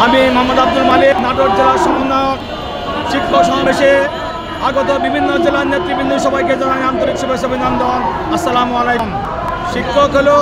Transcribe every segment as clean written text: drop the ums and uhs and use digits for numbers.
আমি মোহাম্মদ আব্দুল মালিক, নাটোর জেলার সমন্বয়ক। শিক্ষক সমাবেশে আগত বিভিন্ন জেলার নেতৃবৃন্দ সবাইকে জানাই আন্তরিক শুভেচ্ছা অভিনন্দন। আসসালামু আলাইকুম। শিক্ষক হলো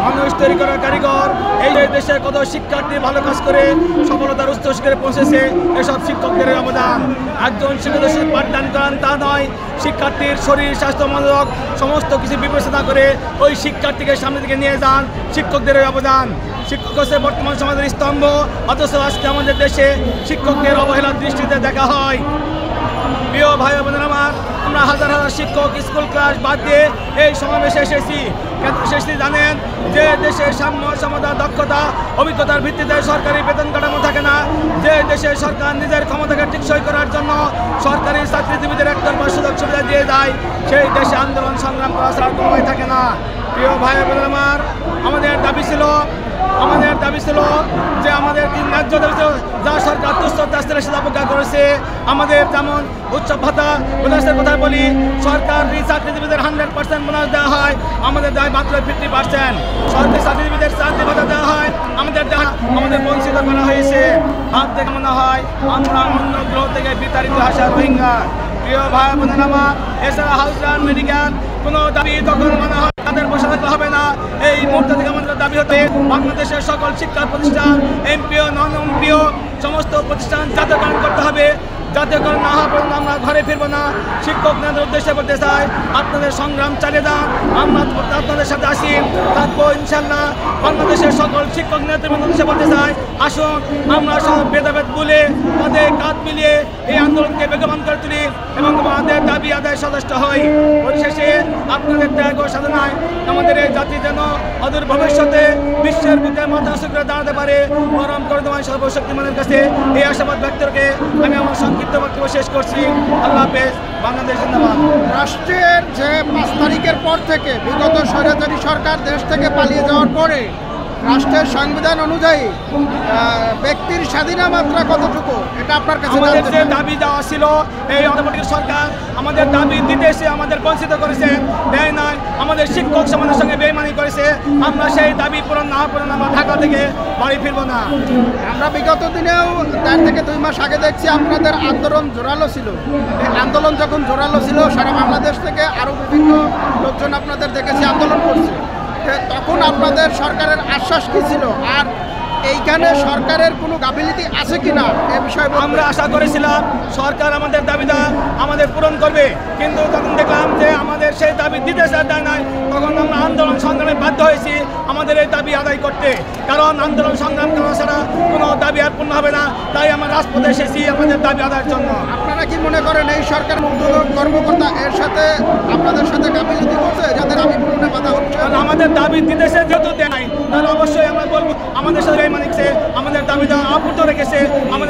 মানুষ তৈরি করার কারিগর। এই দেশে কত শিক্ষার্থী ভালো কাজ করে সফলতার উচ্চ শিখরে পৌঁছেছে, এসব শিক্ষকদের অবদান। একজন শিক্ষক পাঠদান করান তা নয়, শিক্ষার্থীর শরীর স্বাস্থ্য মনোযোগ সমস্ত কিছু বিবেচনা করে ওই শিক্ষার্থীকে সামনের দিকে নিয়ে যান, শিক্ষকদের অবদান। শিক্ষক হচ্ছে বর্তমান সমাজের স্তম্ভ, অথচ আজকে আমাদের দেশে শিক্ষকদের অবহেলার দৃষ্টিতে দেখা হয়। প্রিয় ভাই বোনেরা আমার, আমরা হাজার হাজার শিক্ষক স্কুল ক্লাস বাদ দিয়ে এই সমাবেশে এসেছি। কেন এসেছি জানেন? যে দেশে সাম্য সমতা দক্ষতা অভিজ্ঞতার ভিত্তিতে সরকারি বেতন কাঠামো থাকে না, যে দেশে সরকার নিজের ক্ষমতাকে টেকসই করার জন্য সরকারি চাকরিজীবীদের একতরফা সুযোগ সুবিধা দিয়ে যায়, সেই দেশে আন্দোলন সংগ্রাম করা ছাড়া কোনো উপায় থাকে না। প্রিয় ভাই বোনেরা আমার, আমাদের দাবি ছিল যে আমাদের ন্যায্য দাবি ছিল যা সরকার তুচ্ছ-তাচ্ছিল্যের সাথে অবজ্ঞা করেছে। আমাদের যেমন উৎসব ভাতা বোনাসের কথা বলি, সরকার চাকরিজীবীদের 100% বোনাস দেওয়া হয়, আমাদের দেয় মাত্র 50%। সরকারি চাকরিজীবীদের চাকরি ভাতা দেওয়া হয়, আমাদের বঞ্চিত করা হয়েছে। ভাব থেকে মনে হয় আমরা অন্য গ্রহ থেকে বিতাড়িত আসা রোহিঙ্গা। প্রিয় ভাই বোনেরা আমার, এছাড়া হাউস মেডিকেল কোনো দাবি তখন মনে হয় তাদের বসে থাকতে হবে না। এই মুহূর্তে থেকে আমাদের দাবি হতে বাংলাদেশের সকল শিক্ষা প্রতিষ্ঠান, এমপিও নন এমপিও সমস্ত প্রতিষ্ঠান জাতীয়করণ করতে হবে। জাতীয়করণ না হওয়া পর্যন্ত আমরা ঘরে ফিরবো না। শিক্ষকদের উদ্দেশ্যে বলতে চাই, আপনাদের সংগ্রাম চালিয়ে যান, আমরা আপনাদের সাথে আসি, থাকবো ইনশাল্লাহ। বাংলাদেশের সকল শিক্ষক নেতৃবৃন্দ উদ্দেশ্যে বলতে চাই, আসুন আমরা সব ভেদাভেদ ভুলে তাদের কাঁধ মিলিয়ে এই আন্দোলনকে বেগবান করে তুলি এবং আমাদের দাবি আদায় সচেষ্ট হই। পরিশেষে আপনাদের ত্যাগ ও সাধনায় আমাদের এই জাতি যেন অদূর ভবিষ্যতে বিশ্বের বুকে মাথা উঁচু করে দাঁড়াতে পারে। পরম করুণাময় সর্বশক্তিমানের কাছে এই আশাবাদ ব্যক্ত রেখে আমি আমার সংক্ষিপ্ত বক্তব্য শেষ করছি। আল্লাহ হাফেজ। বাংলাদেশ জিন্দাবাদ। রাষ্ট্রের যে 5 তারিখের পর থেকে বিগত স্বৈরাচারী সরকার দেশ থেকে পালিয়ে যাওয়ার পরে রাষ্ট্রের সংবিধান অনুযায়ী ব্যক্তির স্বাধীনতা মাত্রা কতটুকু, এটা আপনার কাছে আমাদের যে দাবি দেওয়া ছিল, এই অন্তর্বর্তী সরকার আমাদের দাবি দিতে এসে আমাদের বঞ্চিত করেছে, দেয় নয়, আমাদের শিক্ষক সমাজের সঙ্গে বেইমানি করেছে। আমরা সেই দাবি পূরণ আমরা ঢাকা থেকে বাড়ি ফিরবো না। আমরা বিগত দিনেও 4 থেকে 2 মাস আগে দেখছি আপনাদের আন্দোলন জোরালো ছিল। এই আন্দোলন যখন জোরালো ছিল, সারা বাংলাদেশ থেকে আরও বিভিন্ন লোকজন আপনাদের দেখেছি আন্দোলন করছে। তখন আপনাদের সরকারের আশ্বাস কি ছিল, আর এইখানে সরকারের কোনো গাফিলতি আছে কিনা এ বিষয়ে আমরা আশা করেছিলাম সরকার আমাদের দাবিটা আমাদের পূরণ করবে, কিন্তু তখন দেখলাম যে আমাদের সেই দাবি দিতে দেয় নাই। তখন আমরা আন্দোলন সংগ্রামে বাধ্য হয়েছি আমাদের এই দাবি আদায় করতে, কারণ আন্দোলন সংগ্রাম করা ছাড়া কোনো দাবি আর পূর্ণ হবে না। তাই আমরা রাজপথে এসেছি আমাদের দাবি আদায়ের জন্য। আপনারা কি মনে করেন এই সরকার কর্মকর্তা এর সাথে আপনাদের সাথে গাফিলতি করছে, যাদের দাবি পূরণে বাধা হচ্ছে? আমাদের দাবি দিতেছে যেহেতু দেয় নাই, তাহলে অবশ্যই আমরা বলবো আমাদের সাথে বেইমানি করেছে, আমাদের দাবিটা অপূর্ণ রেখেছে, আমাদের